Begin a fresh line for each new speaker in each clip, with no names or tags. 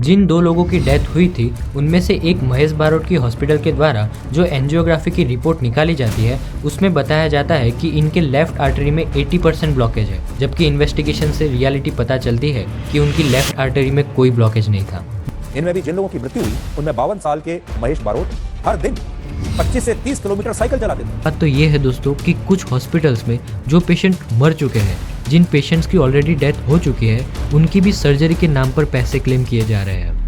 जिन 2 लोगों की डेथ हुई थी उनमें से एक महेश बारोट की हॉस्पिटल के द्वारा जो एंजियोग्राफी की रिपोर्ट निकाली जाती है उसमें बताया जाता है कि इनके लेफ्ट आर्टरी में 80% ब्लॉकेज है, जबकि इन्वेस्टिगेशन से रियलिटी पता चलती है कि उनकी लेफ्ट आर्टरी में कोई ब्लॉकेज नहीं था।
इनमें भी जिन लोगों की मृत्यु हुई उनमें 52 साल के महेश बारोट हर दिन 25 से 30 किलोमीटर साइकिल चलाते थे।
बात तो ये है दोस्तों कि कुछ हॉस्पिटल्स में जो पेशेंट मर चुके हैं, जिन पेशेंट्स की ऑलरेडी डेथ हो चुकी है, उनकी भी सर्जरी के नाम पर पैसे क्लेम किए जा रहे हैं।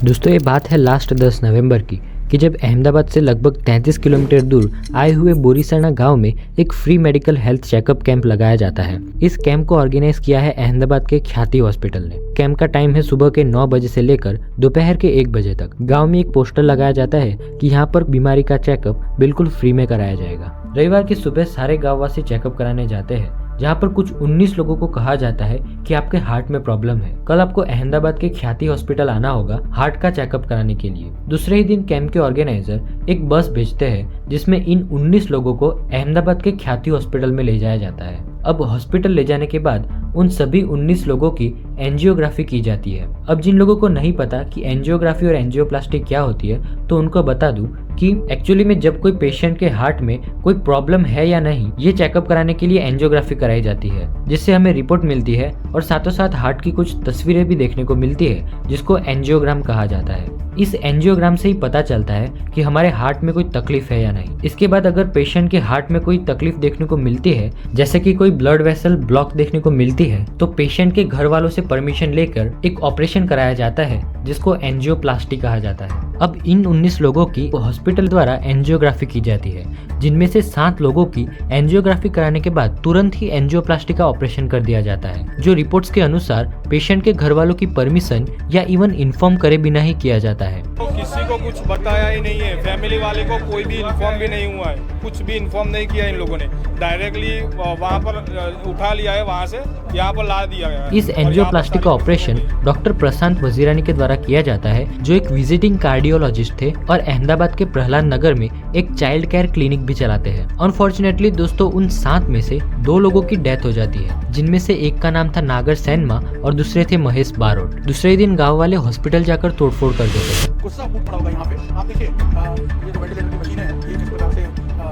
दोस्तों ये बात है लास्ट 10 नवंबर की कि जब अहमदाबाद से लगभग 33 किलोमीटर दूर आए हुए बोरीसरना गांव में एक free medical health checkup camp लगाया जाता है। इस कैंप को ऑर्गेनाइज किया है अहमदाबाद के ख्याति हॉस्पिटल ने। कैंप का टाइम है सुबह के 9 बजे से लेकर दोपहर के 1 बजे तक। गांव में एक पोस्टर लगाया जाता है कि यहाँ पर बीमारी का चेकअप बिल्कुल फ्री में कराया जाएगा। रविवार की सुबह सारे गाँववासी चेकअप कराने जाते हैं, जहाँ पर कुछ 19 लोगों को कहा जाता है कि आपके हार्ट में प्रॉब्लम है, कल आपको अहमदाबाद के ख्याति हॉस्पिटल आना होगा हार्ट का चेकअप कराने के लिए। दूसरे ही दिन कैंप के ऑर्गेनाइजर एक बस भेजते हैं जिसमें इन 19 लोगों को अहमदाबाद के ख्याति हॉस्पिटल में ले जाया जाता है। अब हॉस्पिटल ले जाने के बाद उन सभी 19 लोगों की एंजियोग्राफी की जाती है। अब जिन लोगों को नहीं पता कि एंजियोग्राफी और एंजियोप्लास्टी क्या होती है, तो उनको बता दूं कि एक्चुअली में जब कोई पेशेंट के हार्ट में कोई प्रॉब्लम है या नहीं, ये चेकअप कराने के लिए एंजियोग्राफी कराई जाती है, जिससे हमें रिपोर्ट मिलती है और साथों साथ हार्ट की कुछ तस्वीरें भी देखने को मिलती है, जिसको एंजियोग्राम कहा जाता है। इस एंजियोग्राम से ही पता चलता है कि हमारे हार्ट में कोई तकलीफ है या नहीं। इसके बाद अगर पेशेंट के हार्ट में कोई तकलीफ देखने को मिलती है, जैसे कि कोई ब्लड वेसल ब्लॉक देखने को मिलती है, तो पेशेंट के घर वालों से परमिशन लेकर एक ऑपरेशन कराया जाता है जिसको एंजियोप्लास्टी कहा जाता है। अब इन 19 लोगों की हॉस्पिटल द्वारा एंजियोग्राफी की जाती है, जिनमें से 7 लोगों की एंजियोग्राफी कराने के बाद तुरंत ही एंजियोप्लास्टी का ऑपरेशन कर दिया जाता है, जो रिपोर्ट्स के अनुसार पेशेंट के घर वालों की परमिशन या इवन इन्फॉर्म करे बिना ही किया जाता है।
तो किसी को कुछ बताया ही नहीं है, फैमिली वाले को कोई भी इन्फॉर्म भी नहीं हुआ है, कुछ भी इन्फॉर्म नहीं किया इन लोगों ने, डायरेक्टली वहाँ पर उठा लिया है, वहाँ से यहाँ पर ला दिया गया है।
इस एंजियोप्लास्टी का ऑपरेशन डॉक्टर प्रशांत वजीरानी के द्वारा किया जाता है, जो एक विजिटिंग कार्डियोलॉजिस्ट थे और अहमदाबाद के प्रहलाद नगर में एक चाइल्ड केयर क्लिनिक भी चलाते हैं। अनफॉर्चुनेटली दोस्तों उन 7 में से 2 लोगों की डेथ हो जाती है, जिनमें से एक का नाम था नागर सैनमा और दूसरे थे महेश बारोट। दूसरे दिन गांव वाले हॉस्पिटल जाकर तोड़फोड़ कर देते हैं।
गुस्सा फूट पड़ा होगा यहाँ पे। आप देखिए ये जो वेंटिलेटर की मशीन है ये किस प्रकार से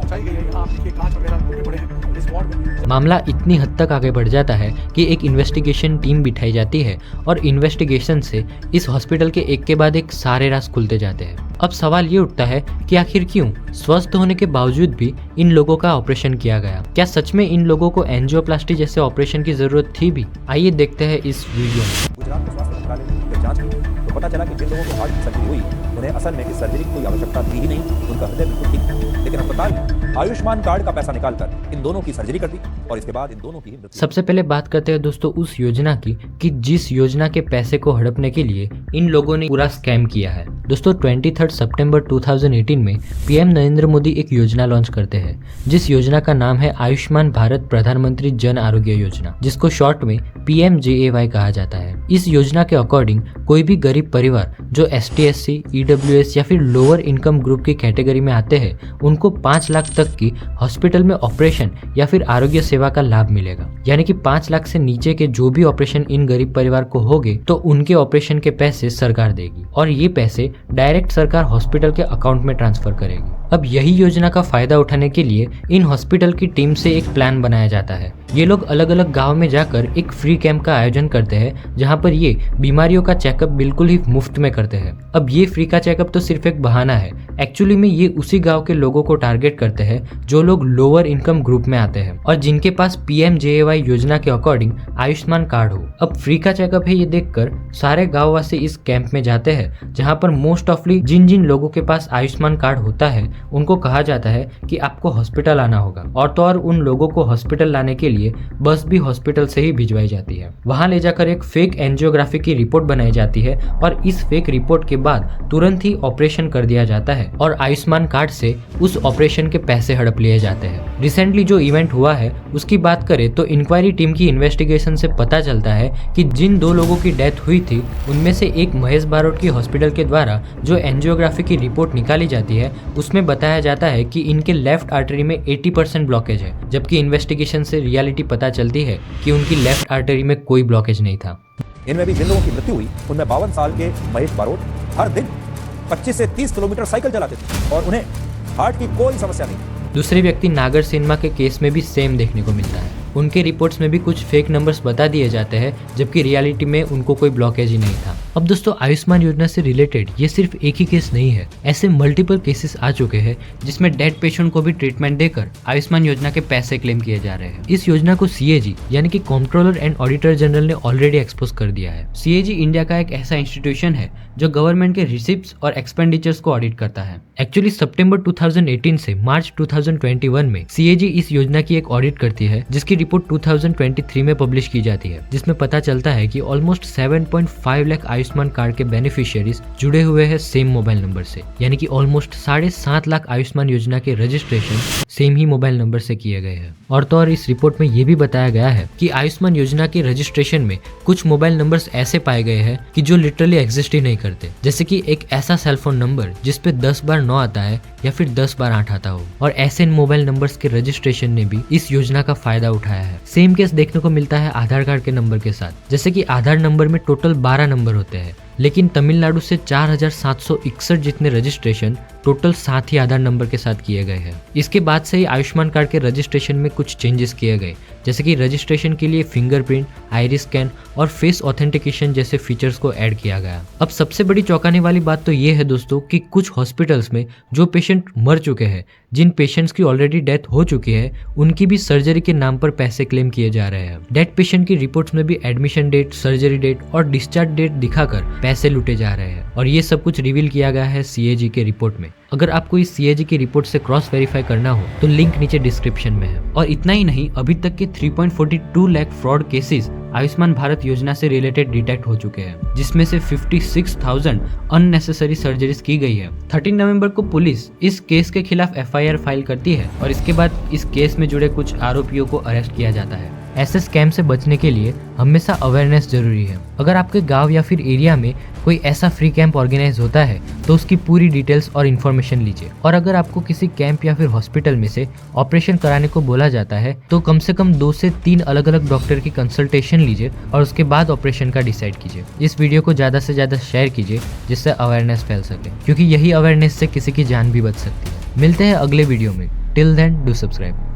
चाहिए गई है। यहाँ आप देखिए कांच वगैरह टूटे पड़े हैं इस वार्ड में।
मामला इतनी हद तक आगे बढ़ जाता है कि एक इन्वेस्टिगेशन टीम बिठाई जाती है और इन्वेस्टिगेशन से इस हॉस्पिटल के एक के बाद एक सारे राज खुलते जाते हैं। अब सवाल ये उठता है कि आखिर क्यों स्वस्थ होने के बावजूद भी इन लोगों का ऑपरेशन किया गया? क्या सच में इन लोगों को एंजियोप्लास्टी जैसे ऑपरेशन की जरूरत थी भी? आइए देखते हैं इस वीडियो में।
गुजरात के स्वास्थ्य मंत्रालय ने जब जांच की तो पता चला कि जिन लोगों को हार्ट की सर्जरी हुई उन्हें असल में इस सर्जरी की कोई आवश्यकता थी ही नहीं, उनका हृदय बिल्कुल ठीक था। लेकिन अस्पताल ने आयुष्मान कार्ड का पैसा निकालकर इन दोनों की सर्जरी कर दी और इसके बाद इन दोनों की मृत्यु।
सबसे पहले बात करते हैं दोस्तों उस योजना की कि जिस योजना के पैसे को हड़पने के लिए इन लोगों ने पूरा स्कैम किया है। दोस्तों 23 सितंबर 2018 में पीएम नरेंद्र मोदी एक योजना लॉन्च करते हैं, जिस योजना का नाम है आयुष्मान भारत प्रधानमंत्री जन आरोग्य योजना, जिसको शॉर्ट में PMJAY कहा जाता है। इस योजना के अकॉर्डिंग कोई भी गरीब परिवार जो ST SC EWS या फिर लोअर इनकम ग्रुप की कैटेगरी में आते हैं, उनको 5 लाख तक की हॉस्पिटल में ऑपरेशन या फिर आरोग्य सेवा का लाभ मिलेगा। यानी कि 5 लाख से नीचे के जो भी ऑपरेशन इन गरीब परिवार को होंगे तो उनके ऑपरेशन के पैसे सरकार देगी और ये पैसे डायरेक्ट सरकार हॉस्पिटल के अकाउंट में ट्रांसफर करेगी। अब यही योजना का फायदा उठाने के लिए इन हॉस्पिटल की टीम से एक प्लान बनाया जाता है। ये लोग अलग अलग गांव में जाकर एक फ्री कैंप का आयोजन करते हैं, जहां पर ये बीमारियों का चेकअप बिल्कुल ही मुफ्त में करते हैं। अब ये फ्री का चेकअप तो सिर्फ एक बहाना है, एक्चुअली में ये उसी गांव के लोगों को टारगेट करते हैं जो लोग लोअर इनकम ग्रुप में आते हैं और जिनके पास PMJAY योजना के अकॉर्डिंग आयुष्मान कार्ड हो। अब फ्री का चेकअप है ये देखकर सारे गाँववासी इस कैंप में जाते हैं, जहाँ पर मोस्ट ऑफली जिन जिन लोगों के पास आयुष्मान कार्ड होता है उनको कहा जाता है कि आपको हॉस्पिटल आना होगा, और तो और उन लोगों को हॉस्पिटल लाने के लिए बस भी हॉस्पिटल से ही भिजवाई जाती है। वहां ले जाकर एक फेक एंजियोग्राफी की रिपोर्ट बनाई जाती है और इस फेक रिपोर्ट के बाद तुरंत ही ऑपरेशन कर दिया जाता है और आयुष्मान कार्ड से उस ऑपरेशन के पैसे हड़प लिए जाते हैं। रिसेंटली जो इवेंट हुआ है उसकी बात करें तो इंक्वायरी टीम की इन्वेस्टिगेशन से पता चलता है कि जिन 2 लोगों की डेथ हुई थी उनमें से एक महेश बारोट की हॉस्पिटल के द्वारा जो एंजियोग्राफी की रिपोर्ट निकाली जाती है उसमें बताया जाता है कि इनके लेफ्ट आर्टरी में 80% ब्लॉकेज है, जबकि इन्वेस्टिगेशन से रियलिटी पता चलती है कि उनकी लेफ्ट आर्टरी में कोई ब्लॉकेज नहीं था।
इनमें भी जिन लोगों की मृत्यु हुई उनमें 52 साल के महेश बारोट हर दिन 25 से 30 किलोमीटर साइकिल चलाते थे और उन्हें हार्ट की कोई समस्या नहीं।
दूसरे व्यक्ति नागर सिन्हा के केस में भी सेम देखने को मिलता है। उनके रिपोर्ट्स में भी कुछ फेक नंबर्स बता दिए जाते हैं, जबकि रियलिटी में उनको कोई ब्लॉकेज ही नहीं था। अब दोस्तों, आयुष्मान योजना से रिलेटेड ये सिर्फ एक ही केस नहीं है, ऐसे मल्टीपल केसेस आ चुके हैं जिसमें डेड पेशेंट को भी ट्रीटमेंट देकर आयुष्मान योजना के पैसे क्लेम किए जा रहे हैं। इस योजना को CAG यानी कि कंट्रोलर एंड ऑडिटर जनरल ने ऑलरेडी एक्सपोज कर दिया है। CAG इंडिया का एक ऐसा इंस्टीट्यूशन है जो गवर्नमेंट के रिसिप्ट्स और एक्सपेंडिचर्स को ऑडिट करता है। एक्चुअली सितंबर 2018 से मार्च 2021 में CAG इस योजना की एक ऑडिट करती है, जिसकी रिपोर्ट 2023 में पब्लिश की जाती है, जिसमें पता चलता है कि ऑलमोस्ट 7.5 लाख आयुष्मान कार्ड के बेनिफिशियरीज जुड़े हुए हैं सेम मोबाइल नंबर से, यानी कि ऑलमोस्ट 7.5 लाख आयुष्मान योजना के रजिस्ट्रेशन सेम ही मोबाइल नंबर से किए गए हैं। और तो और इस रिपोर्ट में ये भी बताया गया है कि आयुष्मान योजना के रजिस्ट्रेशन में कुछ मोबाइल नंबर्स ऐसे पाए गए हैं कि जो लिटरली एग्जिस्ट ही नहीं करते, जैसे कि एक ऐसा सेलफोन नंबर जिसपे 10 बार 9 आता है या फिर 10 बार 8 आता हो। और ऐसे मोबाइल नंबर्स के रजिस्ट्रेशन ने भी इस योजना का फायदा उठाया है। सेम केस देखने को मिलता है आधार कार्ड के नंबर के साथ, जैसे कि आधार नंबर में टोटल 12 नंबर होते हैं, लेकिन तमिलनाडु से 4761 जितने रजिस्ट्रेशन टोटल 7 ही आधार नंबर के साथ किए गए हैं। इसके बाद से ही आयुष्मान कार्ड के रजिस्ट्रेशन में कुछ चेंजेस किए गए, जैसे कि रजिस्ट्रेशन के लिए फिंगरप्रिंट, आइरिस स्कैन और फेस ऑथेंटिकेशन जैसे फीचर्स को ऐड किया गया। अब सबसे बड़ी चौंकाने वाली बात तो ये है दोस्तों कि कुछ हॉस्पिटल्स में जो पेशेंट मर चुके हैं, जिन पेशेंट्स की ऑलरेडी डेथ हो चुकी है, उनकी भी सर्जरी के नाम पर पैसे क्लेम किए जा रहे हैं। डेड पेशेंट की रिपोर्ट्स में भी एडमिशन डेट, सर्जरी डेट और डिस्चार्ज डेट दिखाकर पैसे लूटे जा रहे हैं। और ये सब कुछ रिवील किया गया है CAG के रिपोर्ट में। अगर आपको इस CAG की रिपोर्ट से क्रॉस वेरीफाई करना हो तो लिंक नीचे डिस्क्रिप्शन में है। और इतना ही नहीं, अभी तक के 3.42 लाख फ्रॉड केसेस आयुष्मान भारत योजना से रिलेटेड डिटेक्ट हो चुके हैं, जिसमें से 56,000 अननेसेसरी सर्जरीज की गई है। 13 नवंबर को पुलिस इस केस के खिलाफ FIR फाइल करती है और इसके बाद इस केस में जुड़े कुछ आरोपियों को अरेस्ट किया जाता है। ऐसे स्कैम से बचने के लिए हमेशा अवेयरनेस जरूरी है। अगर आपके गांव या फिर एरिया में कोई ऐसा फ्री कैंप ऑर्गेनाइज होता है तो उसकी पूरी डिटेल्स और इन्फॉर्मेशन लीजिए। और अगर आपको किसी कैंप या फिर हॉस्पिटल में से ऑपरेशन कराने को बोला जाता है तो कम से कम 2 से 3 अलग अलग डॉक्टर की कंसल्टेशन लीजिए और उसके बाद ऑपरेशन का डिसाइड कीजिए। इस वीडियो को ज़्यादा से ज़्यादा शेयर कीजिए जिससे अवेयरनेस फैल सके, क्योंकि यही अवेयरनेस से किसी की जान भी बच सकती है। मिलते हैं अगले वीडियो में। Till then do subscribe.